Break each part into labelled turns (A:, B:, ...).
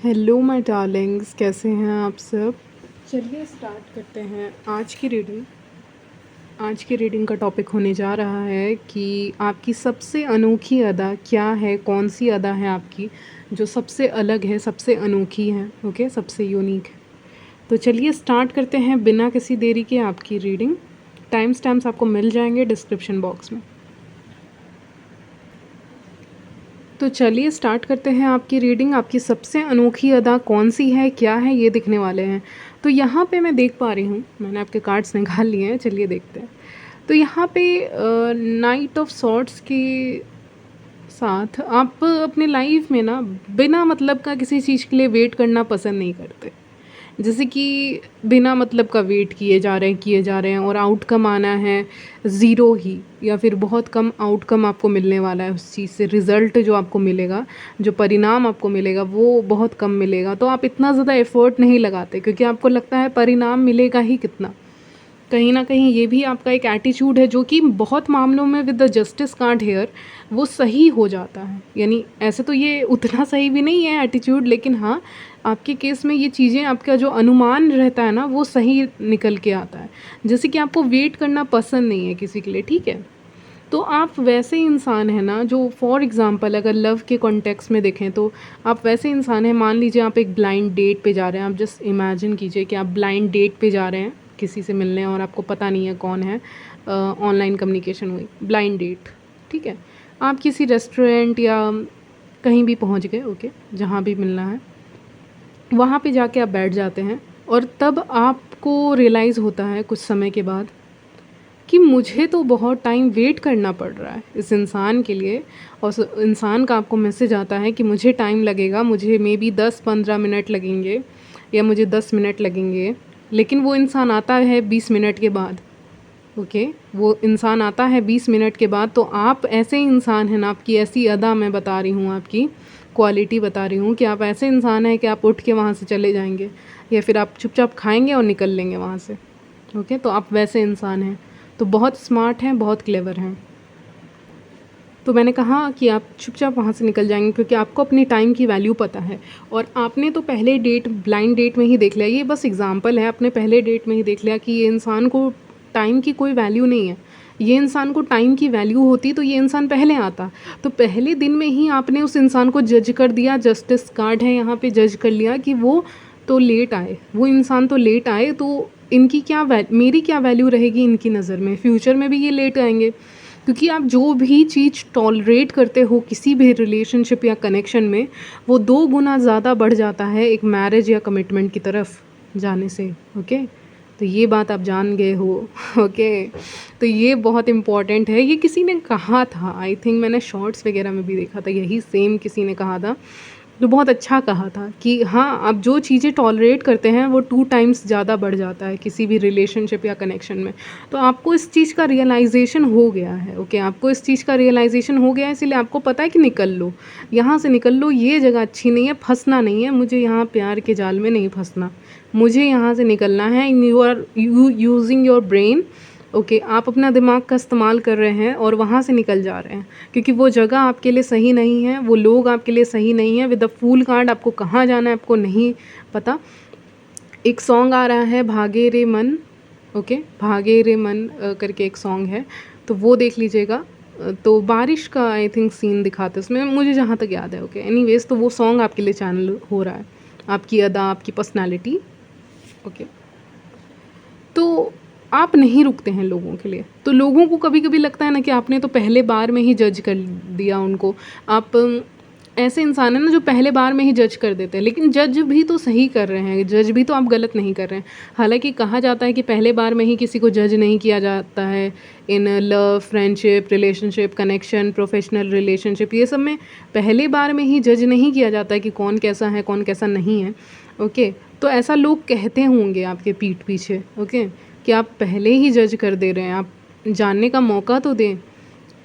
A: Hello my Darling's, कैसे हैं आप सब। चलिए स्टार्ट करते हैं आज की रीडिंग का टॉपिक होने जा रहा है कि आपकी सबसे अनोखी अदा क्या है, कौन सी अदा है आपकी जो सबसे अलग है, सबसे अनोखी है, ओके, सबसे यूनिक है। तो चलिए स्टार्ट करते हैं बिना किसी देरी के आपकी रीडिंग। टाइम स्टैम्प्स आपको मिल जाएंगे डिस्क्रिप्शन बॉक्स में। तो चलिए स्टार्ट करते हैं आपकी रीडिंग। आपकी सबसे अनोखी अदा कौन सी है, क्या है, ये दिखने वाले हैं। तो यहाँ पे मैं देख पा रही हूँ, मैंने आपके कार्ड्स निकाल लिए हैं, चलिए देखते हैं। तो यहाँ पे नाइट ऑफ सॉर्ट्स के साथ आप अपने लाइफ में ना बिना मतलब का किसी चीज़ के लिए वेट करना पसंद नहीं करते। जैसे कि बिना मतलब का वेट किए जा रहे हैं और आउटकम आना है ज़ीरो ही, या फिर बहुत कम आउटकम आपको मिलने वाला है उस चीज़ से। रिज़ल्ट जो आपको मिलेगा, जो परिणाम आपको मिलेगा वो बहुत कम मिलेगा। तो आप इतना ज़्यादा एफ़र्ट नहीं लगाते क्योंकि आपको लगता है परिणाम मिलेगा ही कितना। कहीं ना कहीं ये भी आपका एक एटीट्यूड है जो कि बहुत मामलों में with the justice card here वो सही हो जाता है। यानी ऐसे तो ये उतना सही भी नहीं है एटीट्यूड, लेकिन हाँ, आपके केस में ये चीज़ें, आपका जो अनुमान रहता है ना वो सही निकल के आता है। जैसे कि आपको वेट करना पसंद नहीं है किसी के लिए, ठीक है। तो आप वैसे इंसान हैं ना जो, फॉर एग्ज़ाम्पल अगर लव के कॉन्टेक्स्ट में देखें तो आप वैसे इंसान हैं। मान लीजिए आप एक ब्लाइंड डेट पे जा रहे हैं। आप जस्ट इमेजिन कीजिए कि आप ब्लाइंड डेट पे जा रहे हैं किसी से मिलने और आपको पता नहीं है कौन है। ऑनलाइन कम्युनिकेशन हुई, ब्लाइंड डेट, ठीक है। आप किसी रेस्टोरेंट या कहीं भी पहुंच गए, ओके, जहाँ भी मिलना है वहाँ पे जाके आप बैठ जाते हैं। और तब आपको रियलाइज़ होता है कुछ समय के बाद कि मुझे तो बहुत टाइम वेट करना पड़ रहा है इस इंसान के लिए। और उस इंसान का आपको मैसेज आता है कि मुझे टाइम लगेगा, मुझे मे बी 10-15 मिनट लगेंगे या मुझे 10 मिनट लगेंगे। लेकिन वो इंसान आता है 20 मिनट के बाद, ओके, वो इंसान आता है 20 मिनट के बाद। तो आप ऐसे इंसान हैं ना, आपकी ऐसी अदा मैं बता रही हूँ, आपकी क्वालिटी बता रही हूँ कि आप ऐसे इंसान हैं कि आप उठ के वहाँ से चले जाएंगे या फिर आप चुपचाप खाएंगे और निकल लेंगे वहाँ से, ओके। तो आप वैसे इंसान हैं, तो बहुत स्मार्ट हैं, बहुत क्लेवर हैं। तो मैंने कहा कि आप चुपचाप वहाँ से निकल जाएंगे क्योंकि आपको अपनी टाइम की वैल्यू पता है। और आपने तो पहले डेट, ब्लाइंड डेट में ही देख लिया, ये बस एग्जांपल है, आपने पहले डेट में ही देख लिया कि ये इंसान को टाइम की कोई वैल्यू नहीं है। ये इंसान को टाइम की वैल्यू होती तो ये इंसान पहले आता। तो पहले दिन में ही आपने उस इंसान को जज कर दिया, जस्टिस कार्ड है यहाँ पे, जज कर लिया कि वो तो लेट आए, वो इंसान तो लेट आए, तो इनकी क्या मेरी क्या वैल्यू रहेगी इनकी नज़र में, फ्यूचर में भी ये लेट आएंगे। क्योंकि आप जो भी चीज़ टॉलरेट करते हो किसी भी रिलेशनशिप या कनेक्शन में, वो 2 गुना ज़्यादा बढ़ जाता है एक मैरिज या कमिटमेंट की तरफ जाने से, ओके। तो ये बात आप जान गए हो, ओके। तो ये बहुत इम्पॉर्टेंट है। ये किसी ने कहा था, आई थिंक मैंने शॉर्ट्स वगैरह में भी देखा था, यही सेम किसी ने कहा था। तो बहुत अच्छा कहा था कि हाँ, आप जो चीज़ें टॉलरेट करते हैं वो 2 टाइम्स ज़्यादा बढ़ जाता है किसी भी रिलेशनशिप या कनेक्शन में। तो आपको इस चीज़ का रियलाइजेशन हो गया है, ओके, आपको इस चीज़ का रियलाइजेशन हो गया है, इसीलिए आपको पता है कि निकल लो, यहाँ से निकल लो, ये जगह अच्छी नहीं है, फंसना नहीं है, मुझे यहाँ प्यार के जाल में नहीं फंसना, मुझे यहाँ से निकलना है। You are using your brain, okay, आप अपना दिमाग का इस्तेमाल कर रहे हैं और वहाँ से निकल जा रहे हैं क्योंकि वो जगह आपके लिए सही नहीं है, वो लोग आपके लिए सही नहीं है। विद द फूल कार्ड आपको कहाँ जाना है आपको नहीं पता। एक सॉन्ग आ रहा है, भागे रे मन, ओके, भागे रे मन करके एक सॉन्ग है, तो वो देख लीजिएगा। तो बारिश का आई थिंक सीन दिखाते हैं उसमें, मुझे जहाँ तक याद है, ओके। एनीवेज, तो वो सॉन्ग आपके लिए चैनल हो रहा है, आपकी अदा, आपकी पर्सनैलिटी, ओके। तो आप नहीं रुकते हैं लोगों के लिए। तो लोगों को कभी कभी लगता है ना कि आपने तो पहले बार में ही जज कर दिया उनको। आप ऐसे इंसान हैं ना जो पहले बार में ही जज कर देते हैं, लेकिन जज भी तो सही कर रहे हैं, जज भी तो आप गलत नहीं कर रहे हैं। हालांकि कहा जाता है कि पहले बार में ही किसी को जज नहीं किया जाता है in love, friendship, relationship, connection, professional relationship, ये सब में पहले बार में ही जज नहीं किया जाता है कि कौन कैसा है कौन कैसा नहीं है, ओके। तो ऐसा लोग कहते होंगे आपके पीठ पीछे, ओके, कि आप पहले ही जज कर दे रहे हैं, आप जानने का मौका तो दें।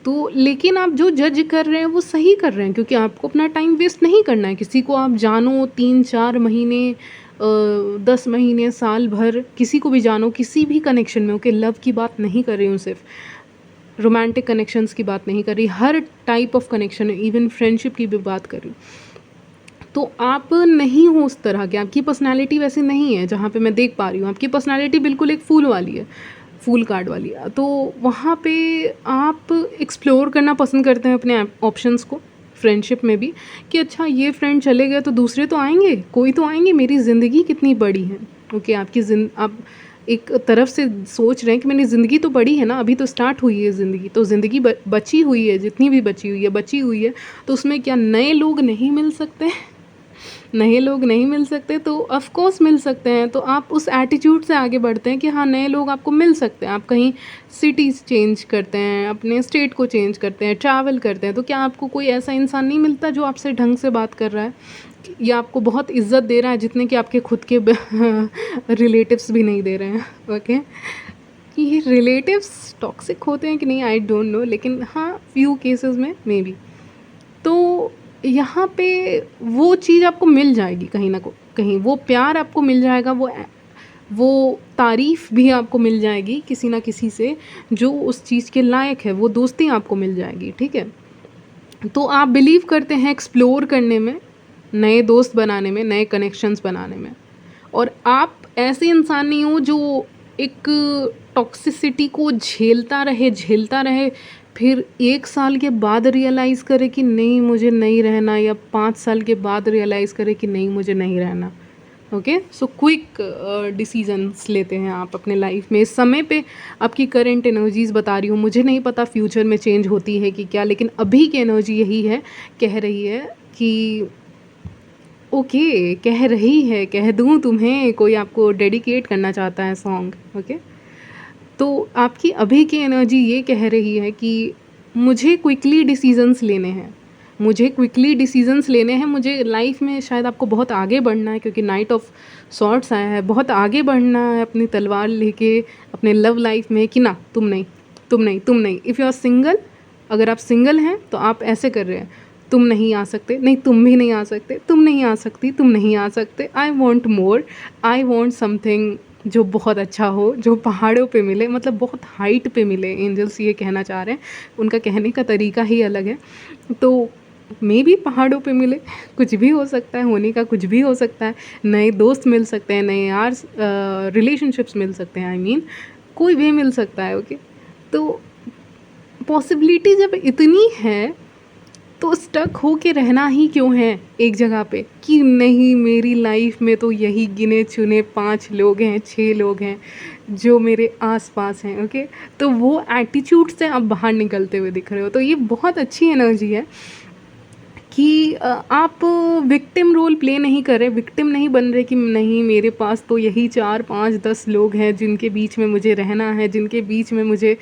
A: तो लेकिन आप जो जज कर रहे हैं वो सही कर रहे हैं क्योंकि आपको अपना टाइम वेस्ट नहीं करना है। किसी को आप जानो 3-4 महीने, 10 महीने, साल भर, किसी को भी जानो, किसी भी कनेक्शन में, ओके, लव की बात नहीं कर रही हूँ, सिर्फ रोमांटिक कनेक्शंस की बात नहीं कर रही, हर type of connection, even friendship की भी बात कर रही हूँ। तो आप नहीं हो उस तरह के, आपकी पर्सनैलिटी वैसी नहीं है जहाँ पे मैं देख पा रही हूँ। आपकी पर्सनैलिटी बिल्कुल एक फूल वाली है, फूल कार्ड वाली है। तो वहाँ पे आप एक्सप्लोर करना पसंद करते हैं अपने ऑप्शंस को, फ्रेंडशिप में भी, कि अच्छा ये फ्रेंड चले गए तो दूसरे तो आएंगे, कोई तो आएंगे, मेरी ज़िंदगी कितनी बड़ी है। ओके, आप एक तरफ से सोच रहे हैं कि मेरी ज़िंदगी तो बड़ी है ना, अभी तो स्टार्ट हुई है ज़िंदगी, तो ज़िंदगी बची हुई है, जितनी भी बची हुई है, तो उसमें क्या नए लोग नहीं मिल सकते? नए लोग नहीं मिल सकते तो ऑफ कोर्स मिल सकते हैं। तो आप उस एटीट्यूड से आगे बढ़ते हैं कि हाँ, नए लोग आपको मिल सकते हैं। आप कहीं सिटीज़ चेंज करते हैं, अपने स्टेट को चेंज करते हैं, ट्रैवल करते हैं, तो क्या आपको कोई ऐसा इंसान नहीं मिलता जो आपसे ढंग से बात कर रहा है या आपको बहुत इज्जत दे रहा है, जितने कि आपके खुद के रिलेटिव्स भी नहीं दे रहे हैं। ओके, कि ये रिलेटिव्स टॉक्सिक होते हैं कि नहीं, आई डोंट नो, लेकिन हाँ, फ्यू केसेस में मे बी। तो यहाँ पे वो चीज़ आपको मिल जाएगी कहीं ना कहीं, वो प्यार आपको मिल जाएगा, वो तारीफ़ भी आपको मिल जाएगी किसी ना किसी से जो उस चीज़ के लायक है, वो दोस्ती आपको मिल जाएगी। ठीक है, तो आप बिलीव करते हैं एक्सप्लोर करने में, नए दोस्त बनाने में, नए कनेक्शंस बनाने में, और आप ऐसे इंसान नहीं हो जो एक टॉक्सिसिटी को झेलता रहे, फिर 1 साल के बाद रियलाइज़ करे कि नहीं मुझे नहीं रहना, या 5 साल के बाद रियलाइज़ करे कि नहीं मुझे नहीं रहना। ओके, सो क्विक डिसीजंस लेते हैं आप अपने लाइफ में इस समय पे। आपकी करंट एनर्जीज़ बता रही हूँ, मुझे नहीं पता फ्यूचर में चेंज होती है कि क्या, लेकिन अभी की एनर्जी यही है, कह रही है कि ओके, कह दूँ तुम्हें, कोई आपको डेडिकेट करना चाहता है सॉन्ग। ओके, तो आपकी अभी की एनर्जी ये कह रही है कि मुझे क्विकली डिसीजंस लेने हैं, मुझे लाइफ में शायद आपको बहुत आगे बढ़ना है, क्योंकि नाइट ऑफ सॉर्ट्स आया है, बहुत आगे बढ़ना है अपनी तलवार लेके अपने लव लाइफ में, कि ना तुम नहीं। इफ़ यू आर सिंगल, अगर आप सिंगल हैं तो आप ऐसे कर रहे हैं, तुम नहीं आ सकते, नहीं तुम भी नहीं आ सकते, तुम नहीं आ सकती, तुम नहीं आ सकते, I want more, I want something जो बहुत अच्छा हो, जो पहाड़ों पे मिले, मतलब बहुत हाइट पे मिले। एंजल्स ये कहना चाह रहे हैं, उनका कहने का तरीका ही अलग है। तो मे भी पहाड़ों पे मिले, कुछ भी हो सकता है, होने का कुछ भी हो सकता है, नए दोस्त मिल सकते हैं, नए यार रिलेशनशिप्स मिल सकते हैं, आई मीन कोई भी मिल सकता है। ओके, तो पॉसिबिलिटी जब इतनी है तो स्टक हो के रहना ही क्यों है एक जगह पे, कि नहीं मेरी लाइफ में तो यही गिने चुने 5 लोग हैं, 6 लोग हैं जो मेरे आसपास हैं। ओके, तो वो एटीट्यूड से आप बाहर निकलते हुए दिख रहे हो, तो ये बहुत अच्छी एनर्जी है कि आप विक्टिम रोल प्ले नहीं कर रहे, विक्टिम नहीं बन रहे कि नहीं मेरे पास तो यही 4 5 10 लोग हैं जिनके बीच में मुझे रहना है, जिनके बीच में मुझे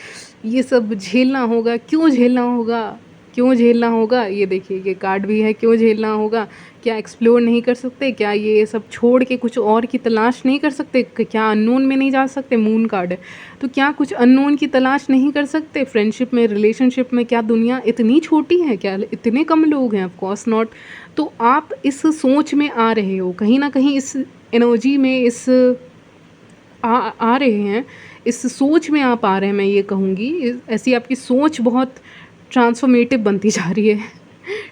A: ये सब झेलना होगा। क्यों झेलना होगा, ये देखिए ये कार्ड भी है, क्यों झेलना होगा, क्या एक्सप्लोर नहीं कर सकते, क्या ये सब छोड़ के कुछ और की तलाश नहीं कर सकते, क्या अननोन में नहीं जा सकते, मून कार्ड है, तो क्या कुछ अननोन की तलाश नहीं कर सकते फ्रेंडशिप में, रिलेशनशिप में, क्या दुनिया इतनी छोटी है, क्या इतने कम लोग हैं, ऑफ कोर्स नॉट। तो आप इस सोच में आ रहे हो, कहीं ना कहीं इस एनर्जी में आ रहे हैं, इस सोच में आप आ रहे हैं, मैं ये कहूँगी। ऐसी आपकी सोच बहुत ट्रांसफॉर्मेटिव बनती जा रही है,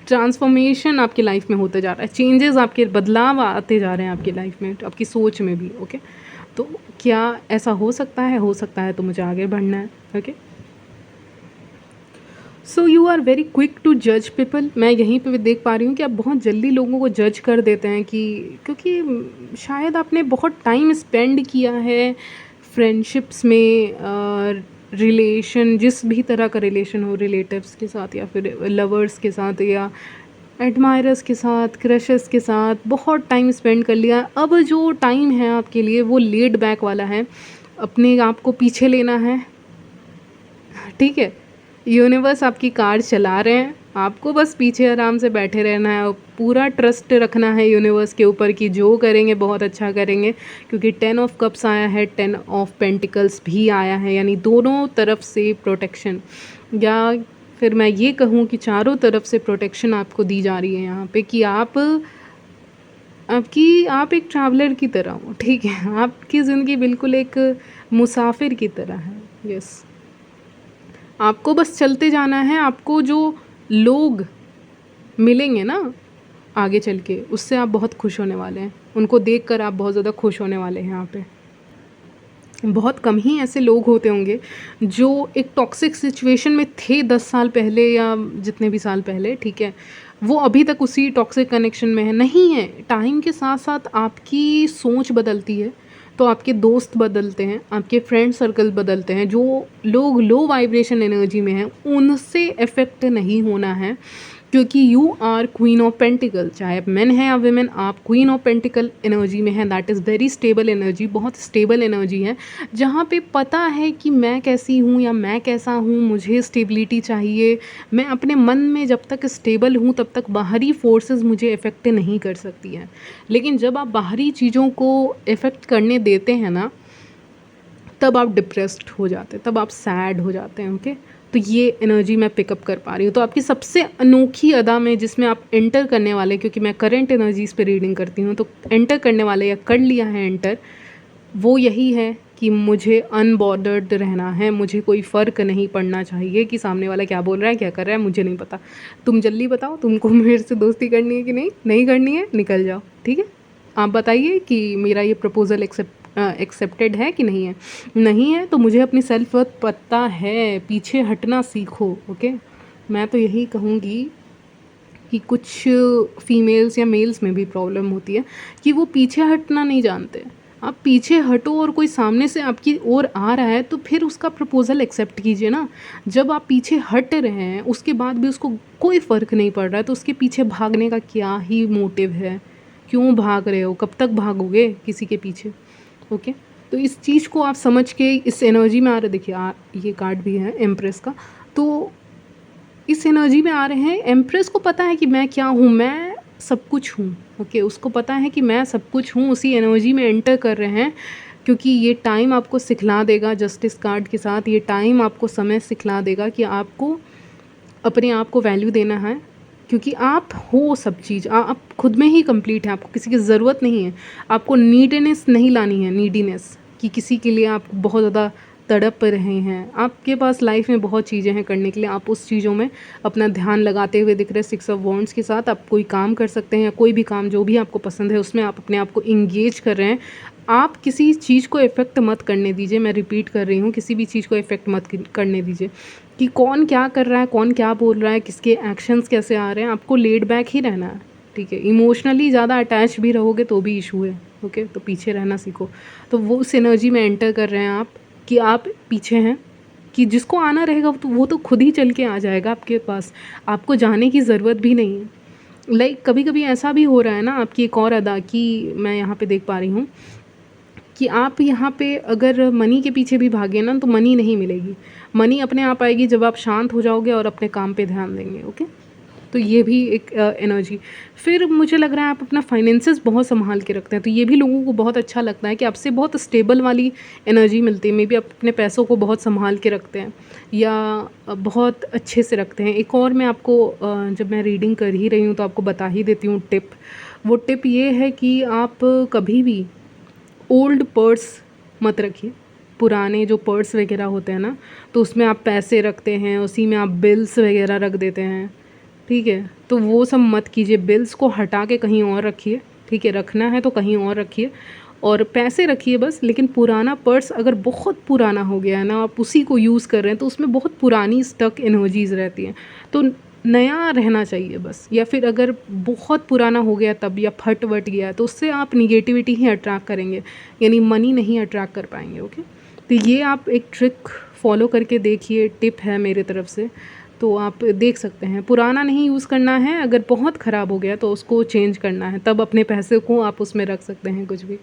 A: ट्रांसफॉर्मेशन आपकी लाइफ में होते जा रहा है, चेंजेस आपके, बदलाव आते जा रहे हैं आपकी लाइफ में, आपकी सोच में भी। ओके, तो क्या ऐसा हो सकता है तो मुझे आगे बढ़ना है। Okay, so you are very quick to जज पीपल। मैं यहीं पे भी देख पा रही हूँ कि आप बहुत जल्दी लोगों को जज कर देते हैं, कि क्योंकि शायद आपने बहुत टाइम स्पेंड किया है फ्रेंडशिप्स में, रिलेशन, जिस भी तरह का रिलेशन हो, रिलेटिव्स के साथ या फिर लवर्स के साथ या एडमायरर्स के साथ, क्रशेस के साथ, बहुत टाइम स्पेंड कर लिया। अब जो टाइम है आपके लिए वो लेड बैक वाला है, अपने आप को पीछे लेना है। ठीक है, यूनिवर्स आपकी कार चला रहे हैं, आपको बस पीछे आराम से बैठे रहना है और पूरा ट्रस्ट रखना है यूनिवर्स के ऊपर कि जो करेंगे बहुत अच्छा करेंगे, क्योंकि 10 ऑफ कप्स आया है, 10 ऑफ पेंटिकल्स भी आया है, यानी दोनों तरफ से प्रोटेक्शन, या फिर मैं ये कहूँ कि चारों तरफ से प्रोटेक्शन आपको दी जा रही है यहाँ पे, कि आप एक ट्रैवलर की तरह हो। ठीक है, आपकी ज़िंदगी बिल्कुल एक मुसाफिर की तरह है। यस, आपको बस चलते जाना है, आपको जो लोग मिलेंगे ना आगे चल के, उससे आप बहुत खुश होने वाले हैं। उनको देखकर आप बहुत ज़्यादा खुश होने वाले हैं यहाँ पे। बहुत कम ही ऐसे लोग होते होंगे जो एक टॉक्सिक सिचुएशन में थे 10 साल पहले या जितने भी साल पहले, ठीक है, वो अभी तक उसी टॉक्सिक कनेक्शन में है, नहीं है। टाइम के साथ साथ आपकी सोच बदलती है, तो आपके दोस्त बदलते हैं, आपके फ्रेंड सर्कल बदलते हैं। जो लोग लो वाइब्रेशन एनर्जी में हैं उनसे इफ़ेक्ट नहीं होना है, क्योंकि you are queen of pentacle. चाहे आप मैन हैं या वेमेन, आप क्वीन ऑफ पेंटिकल एनर्जी में हैं। That is very stable energy, बहुत स्टेबल एनर्जी है, जहाँ पे पता है कि मैं कैसी हूँ या मैं कैसा हूँ, मुझे स्टेबिलिटी चाहिए। मैं अपने मन में जब तक स्टेबल हूँ तब तक बाहरी फोर्सेस मुझे इफ़ेक्ट नहीं कर सकती हैं। लेकिन जब आप बाहरी चीज़ों को इफ़ेक्ट करने देते हैं ना, तब आप डिप्रेस्ड हो जाते हैं, तब आप सैड हो जाते हैं। ओके, तो ये एनर्जी मैं पिकअप कर पा रही हूँ। तो आपकी सबसे अनोखी अदा में जिसमें आप एंटर करने वाले, क्योंकि मैं करंट एनर्जीज़ पे रीडिंग करती हूँ, तो एंटर करने वाले या कर लिया है एंटर, वो यही है कि मुझे अनबॉर्डर्ड रहना है। मुझे कोई फ़र्क नहीं पड़ना चाहिए कि सामने वाला क्या बोल रहा है, क्या कर रहा है, मुझे नहीं पता। तुम जल्दी बताओ, तुमको मेरे से दोस्ती करनी है कि नहीं, नहीं करनी है, निकल जाओ। ठीक है, आप बताइए कि मेरा ये प्रपोज़ल एक्सेप्टेड है कि नहीं है। नहीं है तो मुझे अपनी सेल्फ वर्थ पता है, पीछे हटना सीखो। ओके, मैं तो यही कहूँगी कि कुछ फीमेल्स या मेल्स में भी प्रॉब्लम होती है कि वो पीछे हटना नहीं जानते। आप पीछे हटो और कोई सामने से आपकी ओर आ रहा है तो फिर उसका प्रपोज़ल एक्सेप्ट कीजिए ना। जब आप पीछे हट रहे हैं उसके बाद भी उसको कोई फ़र्क नहीं पड़ रहा है, तो उसके पीछे भागने का क्या ही मोटिव है? क्यों भाग रहे हो? कब तक भागोगे किसी के पीछे? ओके, तो इस चीज़ को आप समझ के इस एनर्जी में आ रहे, देखिए ये कार्ड भी है एम्प्रेस का, तो इस एनर्जी में आ रहे हैं। एम्प्रेस को पता है कि मैं क्या हूँ, मैं सब कुछ हूँ। ओके, उसको पता है कि मैं सब कुछ हूँ, उसी एनर्जी में एंटर कर रहे हैं, क्योंकि ये टाइम आपको सिखला देगा। जस्टिस कार्ड के साथ ये टाइम आपको समय सिखला देगा कि आपको अपने आप को वैल्यू देना है, क्योंकि आप हो सब चीज़, आप खुद में ही कंप्लीट है। आपको किसी की ज़रूरत नहीं है, आपको नीडनेस नहीं लानी है, नीडीनेस कि किसी के लिए आप बहुत ज़्यादा तड़प रहे हैं। आपके पास लाइफ में बहुत चीज़ें हैं करने के लिए, आप उस चीज़ों में अपना ध्यान लगाते हुए दिख रहे। 6 ऑफ वॉन्ड्स के साथ आप कोई काम कर सकते हैं, या कोई भी काम जो भी आपको पसंद है उसमें आप अपने आप को इंगेज कर रहे हैं। आप किसी चीज़ को इफ़ेक्ट मत करने दीजिए। मैं रिपीट कर रही हूँ, किसी भी चीज़ को इफ़ेक्ट मत करने दीजिए कि कौन क्या कर रहा है, कौन क्या बोल रहा है, किसके एक्शंस कैसे आ रहे हैं। आपको लेड बैक ही रहना है, ठीक है। इमोशनली ज़्यादा अटैच भी रहोगे तो भी इशू है। ओके, तो पीछे रहना सीखो। तो वो उस एनर्जी में एंटर कर रहे हैं आप कि आप पीछे हैं, कि जिसको आना रहेगा तो वो तो खुद ही चल के आ जाएगा आपके पास, आपको जाने की ज़रूरत भी नहीं है। लाइक कभी कभी ऐसा भी हो रहा है ना, आपकी एक और अदा की मैं यहाँ पे देख पा रही हूँ कि आप यहाँ पे अगर मनी के पीछे भी भागे ना तो मनी नहीं मिलेगी। मनी अपने आप आएगी जब आप शांत हो जाओगे और अपने काम पे ध्यान देंगे। ओके, तो ये भी एक एनर्जी। फिर मुझे लग रहा है आप अपना फाइनेंसेस बहुत संभाल के रखते हैं, तो ये भी लोगों को बहुत अच्छा लगता है कि आपसे बहुत स्टेबल वाली एनर्जी मिलती है। मे बी आप अपने पैसों को बहुत संभाल के रखते हैं या बहुत अच्छे से रखते हैं। एक और मैं आपको जब मैं रीडिंग कर ही रही हूँ तो आपको बता ही देती हूँ टिप। वो टिप ये है कि आप कभी भी ओल्ड पर्स मत रखिए। पुराने जो पर्स वगैरह होते हैं ना, तो उसमें आप पैसे रखते हैं, उसी में आप बिल्स वगैरह रख देते हैं, ठीक है। तो वो सब मत कीजिए, बिल्स को हटा के कहीं और रखिए, ठीक है। रखना है तो कहीं और रखिए और पैसे रखिए बस। लेकिन पुराना पर्स अगर बहुत पुराना हो गया है ना, आप उसी को यूज़ कर रहे हैं, तो उसमें बहुत पुरानी स्टक एनर्जीज़ रहती हैं, तो नया रहना चाहिए बस। या फिर अगर बहुत पुराना हो गया तब, या फट वट गया है, तो उससे आप निगेटिविटी ही अट्रैक्ट करेंगे, यानी मनी नहीं अट्रैक्ट कर पाएंगे। ओके, तो ये आप एक ट्रिक फॉलो करके देखिए, टिप है मेरे तरफ से, तो आप देख सकते हैं। पुराना नहीं यूज़ करना है, अगर बहुत ख़राब हो गया तो उसको चेंज करना है, तब अपने पैसे को आप उसमें रख सकते हैं कुछ भी।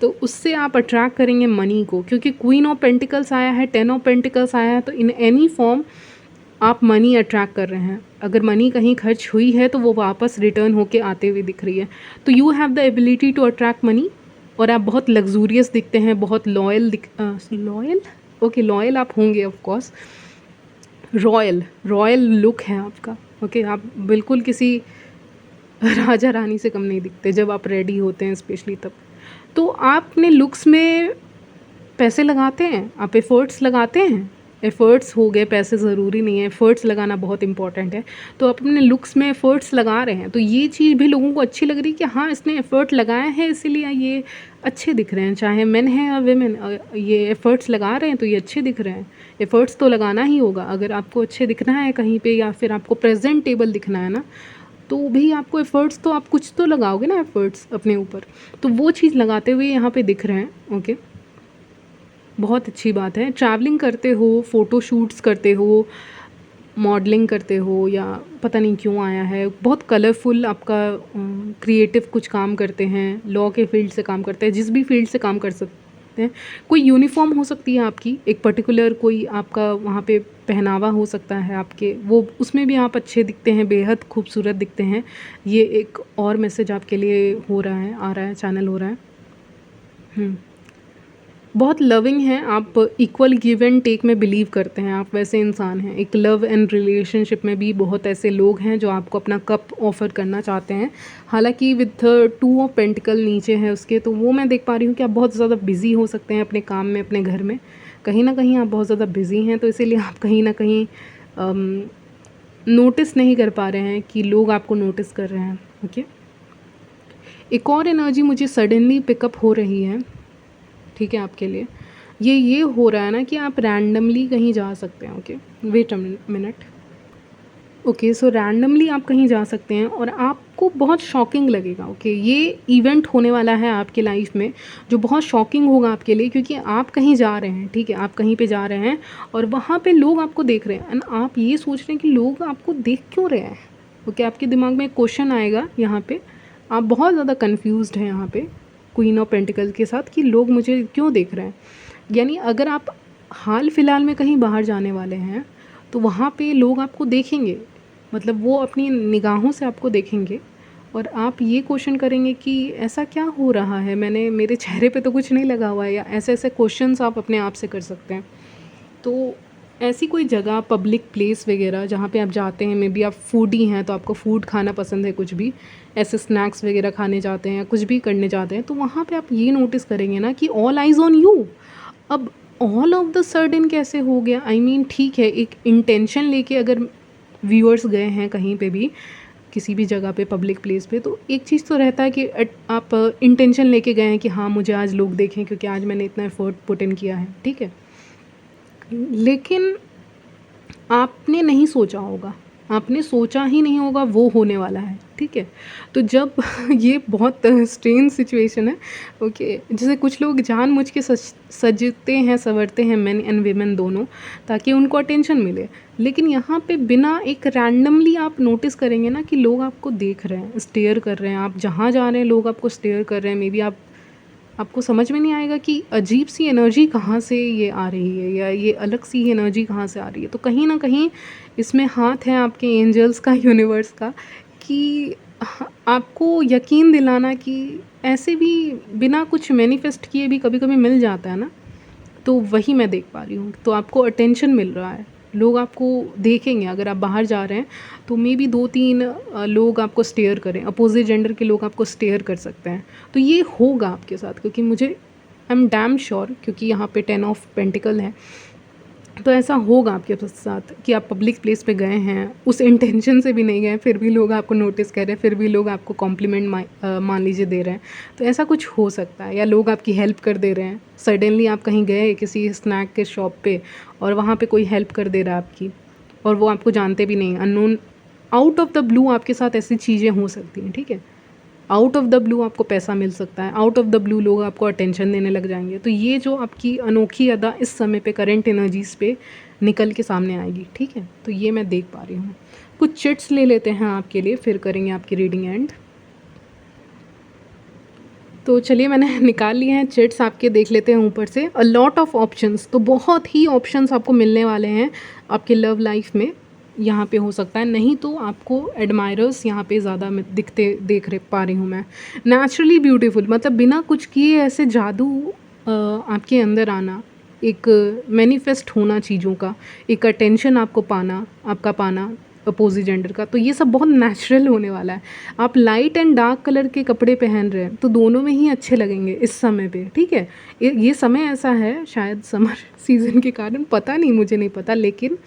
A: तो उससे आप अट्रैक्ट करेंगे मनी को, क्योंकि क्वीन ऑफ पेंटिकल्स आया है, 10 ऑफ पेंटिकल्स आया है, तो इन एनी फॉर्म आप मनी अट्रैक्ट कर रहे हैं। अगर मनी कहीं खर्च हुई है तो वो वापस रिटर्न होके आते हुए दिख रही है। तो you have the ability to attract money, और आप बहुत लग्जूरियस दिखते हैं, बहुत लॉयल लॉयल, ओके, लॉयल आप होंगे of course. Royal royal look है आपका। ओके, आप बिल्कुल किसी राजा रानी से कम नहीं दिखते जब आप रेडी होते हैं, स्पेशली तब। तो आप अपने लुक्स में पैसे लगाते हैं, आप एफर्ट्स लगाते हैं, एफ़र्ट्स हो गए, पैसे ज़रूरी नहीं है, एफ़र्ट्स लगाना बहुत इंपॉर्टेंट है। तो आप अपने लुक्स में एफ़र्ट्स लगा रहे हैं, तो ये चीज़ भी लोगों को अच्छी लग रही है कि हाँ, इसने एफ़र्ट लगाया है इसीलिए ये अच्छे दिख रहे हैं, चाहे मेन हैं या वुमेन, ये एफ़र्ट्स लगा रहे हैं तो ये अच्छे दिख रहे हैं। एफ़र्ट्स तो लगाना ही होगा, अगर आपको अच्छे दिखना है कहीं पे या फिर आपको प्रेज़ेंटेबल दिखना है ना, तो भी आपको एफ़र्ट्स तो आप कुछ तो लगाओगे ना एफ़र्ट्स अपने ऊपर, तो वो चीज़ लगाते हुए यहाँ पे दिख रहे हैं। ओके, बहुत अच्छी बात है। ट्रैवलिंग करते हो, फ़ोटो शूट्स करते हो, मॉडलिंग करते हो या पता नहीं क्यों आया है, बहुत कलरफुल आपका क्रिएटिव कुछ काम करते हैं, लॉ के फील्ड से काम करते हैं, जिस भी फील्ड से काम कर सकते हैं। कोई यूनिफ़ॉर्म हो सकती है आपकी, एक पर्टिकुलर कोई आपका वहाँ पे पहनावा हो सकता है आपके, वो उसमें भी आप अच्छे दिखते हैं, बेहद खूबसूरत दिखते हैं। ये एक और मैसेज आपके लिए हो रहा है, आ रहा है, चैनल हो रहा है। बहुत लविंग हैं आप, इक्वल गिव एंड टेक में बिलीव करते हैं, आप वैसे इंसान हैं। एक लव एंड रिलेशनशिप में भी बहुत ऐसे लोग हैं जो आपको अपना कप ऑफ़र करना चाहते हैं। हालांकि विथ 2 ऑफ पेंटिकल नीचे है उसके, तो वो मैं देख पा रही हूँ कि आप बहुत ज़्यादा बिज़ी हो सकते हैं अपने काम में, अपने घर में। कहीं ना कहीं आप बहुत ज़्यादा बिज़ी हैं, तो इसीलिए आप कहीं ना कहीं नोटिस नहीं कर पा रहे हैं कि लोग आपको नोटिस कर रहे हैं। ओके, एक और एनर्जी मुझे सडनली पिकअप हो रही है, ठीक है, आपके लिए ये हो रहा है ना कि आप रैंडमली कहीं जा सकते हैं। Okay, wait a minute. Okay, so randomly आप कहीं जा सकते हैं और आपको बहुत शॉकिंग लगेगा। ओके, ये इवेंट होने वाला है आपके लाइफ में जो बहुत शॉकिंग होगा आपके लिए, क्योंकि आप कहीं जा रहे हैं, ठीक है, आप कहीं पे जा रहे हैं और वहाँ पे लोग आपको देख रहे हैं एंड आप ये सोच रहे हैं कि लोग आपको देख क्यों रहे हैं। ओके, आपके दिमाग में एक क्वेश्चन आएगा यहाँ पे, आप बहुत ज़्यादा कन्फ्यूज्ड हैं यहाँ पे क्वीन ऑफ पेंटिकल के साथ कि लोग मुझे क्यों देख रहे हैं। यानी अगर आप हाल फिलहाल में कहीं बाहर जाने वाले हैं तो वहाँ पे लोग आपको देखेंगे, मतलब वो अपनी निगाहों से आपको देखेंगे और आप ये क्वेश्चन करेंगे कि ऐसा क्या हो रहा है, मैंने मेरे चेहरे पे तो कुछ नहीं लगा हुआ है, या ऐसे ऐसे क्वेश्चंस आप अपने आप से कर सकते हैं। तो ऐसी कोई जगह, पब्लिक प्लेस वगैरह जहाँ पे आप जाते हैं, मे बी आप फूडी हैं तो आपको फूड खाना पसंद है, कुछ भी ऐसे स्नैक्स वगैरह खाने जाते हैं या कुछ भी करने जाते हैं, तो वहाँ पे आप ये नोटिस करेंगे ना कि ऑल आइज़ ऑन यू। अब ऑल ऑफ द सडन कैसे हो गया, आई मीन ठीक है, एक इंटेंशन लेके अगर व्यूअर्स गए हैं कहीं पे भी, किसी भी जगह पे, पब्लिक प्लेस पे, तो एक चीज़ तो रहता है कि आप इंटेंशन लेके गए हैं कि हाँ मुझे आज लोग देखें क्योंकि आज मैंने इतना एफर्ट पुट इन किया है, ठीक है। लेकिन आपने नहीं सोचा होगा, आपने सोचा ही नहीं होगा वो होने वाला है, ठीक है। तो जब ये बहुत स्ट्रेंज सिचुएशन है। ओके, जैसे कुछ लोग जानबूझ के सजते हैं, संवरते हैं, मेन एंड वीमेन दोनों, ताकि उनको अटेंशन मिले। लेकिन यहाँ पे बिना एक रैंडमली आप नोटिस करेंगे ना कि लोग आपको देख रहे हैं, स्टेयर कर रहे हैं, आप जहाँ जा रहे हैं लोग आपको स्टेयर कर रहे हैं। मे बी आपको समझ में नहीं आएगा कि अजीब सी एनर्जी कहाँ से ये आ रही है या ये अलग सी एनर्जी कहाँ से आ रही है। तो कहीं ना कहीं इसमें हाथ है आपके एंजल्स का, यूनिवर्स का, कि आपको यकीन दिलाना कि ऐसे भी बिना कुछ मैनिफेस्ट किए भी कभी कभी मिल जाता है ना। तो वही मैं देख पा रही हूँ, तो आपको अटेंशन मिल रहा है, लोग आपको देखेंगे। अगर आप बाहर जा रहे हैं तो मे बी 2-3 लोग आपको स्टेयर करें, अपोजिट जेंडर के लोग आपको स्टेयर कर सकते हैं। तो ये होगा आपके साथ, क्योंकि मुझे आई एम डैम श्योर, क्योंकि यहाँ पे 10 ऑफ पेंटिकल है, तो ऐसा होगा आपके साथ कि आप पब्लिक प्लेस पे गए हैं, उस इंटेंशन से भी नहीं गए, फिर भी लोग आपको नोटिस कर रहे हैं, फिर भी लोग आपको कॉम्प्लीमेंट मान लीजिए दे रहे हैं। तो ऐसा कुछ हो सकता है, या लोग आपकी हेल्प कर दे रहे हैं। सडनली आप कहीं गए किसी स्नैक के शॉप पे और वहाँ पे कोई हेल्प कर दे रहा है आपकी, और वो आपको जानते भी नहीं, unknown, out of the blue आपके साथ ऐसी चीज़ें हो सकती हैं, ठीक है। आउट ऑफ द ब्लू आपको पैसा मिल सकता है, आउट ऑफ द ब्लू लोग आपको अटेंशन देने लग जाएंगे। तो ये जो आपकी अनोखी अदा इस समय पे, करंट एनर्जीज़ पे निकल के सामने आएगी, ठीक है। तो ये मैं देख पा रही हूँ। कुछ चिट्स ले लेते हैं आपके लिए, फिर करेंगे आपकी रीडिंग एंड। तो चलिए, मैंने निकाल लिए हैं चिट्स आपके, देख लेते हैं ऊपर से। अ लॉट ऑफ ऑप्शंस, तो बहुत ही ऑप्शंस आपको मिलने वाले हैं आपके लव लाइफ में, यहाँ पे हो सकता है। नहीं तो आपको एडमायरर्स यहाँ पे ज़्यादा पा रही हूँ मैं। नेचुरली ब्यूटीफुल, मतलब बिना कुछ किए ऐसे जादू आपके अंदर आना, एक मैनिफेस्ट होना चीज़ों का, एक अटेंशन आपको पाना, आपका पाना, अपोजिट जेंडर का, तो ये सब बहुत नेचुरल होने वाला है। आप लाइट एंड डार्क कलर के कपड़े पहन रहे हैं तो दोनों में ही अच्छे लगेंगे इस समय पे, ठीक है। ये समय ऐसा है, शायद समर सीज़न के कारण, पता नहीं, मुझे नहीं पता, लेकिन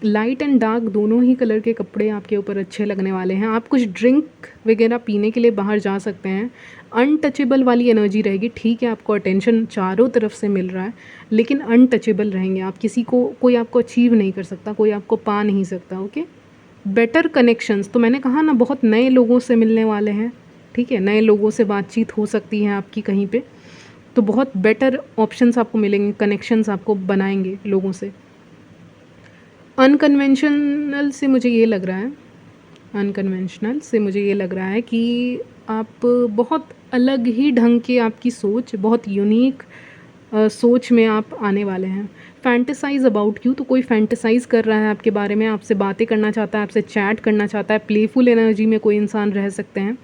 A: लाइट एंड डार्क दोनों ही कलर के कपड़े आपके ऊपर अच्छे लगने वाले हैं। आप कुछ ड्रिंक वगैरह पीने के लिए बाहर जा सकते हैं, अनटचेबल वाली एनर्जी रहेगी, ठीक है। आपको अटेंशन चारों तरफ से मिल रहा है, लेकिन अनटचेबल रहेंगे आप, किसी को, कोई आपको अचीव नहीं कर सकता, कोई आपको पा नहीं सकता, ओके। बेटर कनेक्शंस, तो मैंने कहा ना, बहुत नए लोगों से मिलने वाले हैं, ठीक है। नए लोगों से बातचीत हो सकती है आपकी कहीं पे, तो बहुत बेटर ऑप्शंस आपको मिलेंगे, कनेक्शंस आपको बनाएंगे लोगों से। अनकन्वेंशनल से मुझे ये लग रहा है, अनकन्वेंशनल से मुझे ये लग रहा है कि आप बहुत अलग ही ढंग की आपकी सोच, बहुत यूनिक सोच में आप आने वाले हैं। फैंटेसाइज़ अबाउट यू, तो कोई फैंटेसाइज़ कर रहा है आपके बारे में, आपसे बातें करना चाहता है, आपसे चैट करना चाहता है। प्लेफुल एनर्जी में कोई इंसान रह सकते हैं,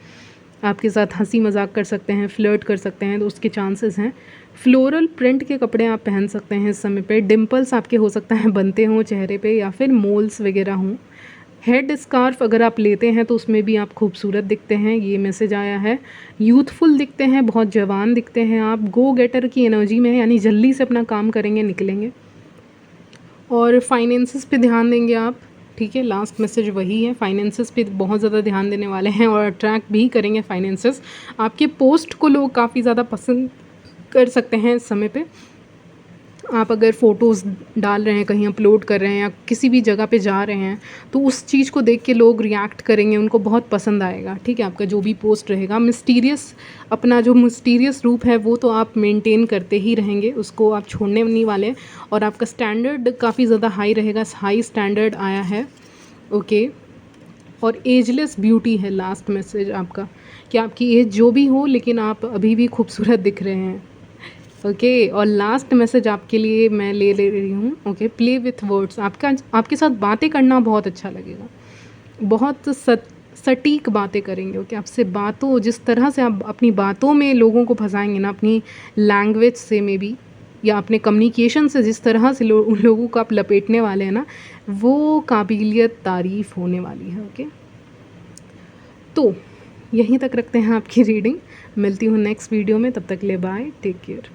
A: आपके साथ हंसी मजाक कर सकते हैं, फ्लर्ट कर सकते हैं, तो उसके चांसेस हैं। फ्लोरल प्रिंट के कपड़े आप पहन सकते हैं इस समय पे। डिम्पल्स आपके हो सकता है बनते हों चेहरे पे, या फिर मोल्स वगैरह हों। हेड स्कार्फ अगर आप लेते हैं तो उसमें भी आप खूबसूरत दिखते हैं, ये मैसेज आया है। यूथफुल दिखते हैं, बहुत जवान दिखते हैं आप। गो गेटर की एनर्जी में है, यानी जल्दी से अपना काम करेंगे, निकलेंगे। और फाइनेंसेस पे ध्यान देंगे आप, ठीक है। लास्ट मैसेज वही है, फाइनेंसेस पे बहुत ज़्यादा ध्यान देने वाले हैं और अट्रैक्ट भी करेंगे फाइनेंसेस। आपके पोस्ट को लोग काफ़ी ज़्यादा पसंद कर सकते हैं इस समय पे। आप अगर फ़ोटोज़ डाल रहे हैं, कहीं अपलोड कर रहे हैं, या किसी भी जगह पे जा रहे हैं, तो उस चीज़ को देख के लोग रिएक्ट करेंगे, उनको बहुत पसंद आएगा, ठीक है। आपका जो भी पोस्ट रहेगा, मिस्टीरियस, अपना जो मिस्टीरियस रूप है वो तो आप मेंटेन करते ही रहेंगे, उसको आप छोड़ने नहीं वाले। और आपका स्टैंडर्ड काफ़ी ज़्यादा हाई रहेगा, हाई स्टैंडर्ड आया है, ओके। और एजलेस ब्यूटी है लास्ट मैसेज आपका, कि आपकी एज जो भी हो, लेकिन आप अभी भी खूबसूरत दिख रहे हैं, ओके। और लास्ट मैसेज आपके लिए मैं ले रही हूँ, ओके। प्ले विथ वर्ड्स, आपके साथ बातें करना बहुत अच्छा लगेगा, बहुत सटीक बातें करेंगे, ओके। आपसे बातों, जिस तरह से आप अपनी बातों में लोगों को फंसाएंगे ना, अपनी लैंग्वेज से मे बी, या अपने कम्युनिकेशन से जिस तरह से उन लोगों को आप लपेटने वाले हैं ना, वो काबिलियत तारीफ़ होने वाली है, ओके। तो यहीं तक रखते हैं आपकी रीडिंग, मिलती हूँ नेक्स्ट वीडियो में, तब तक ले बाय, टेक केयर।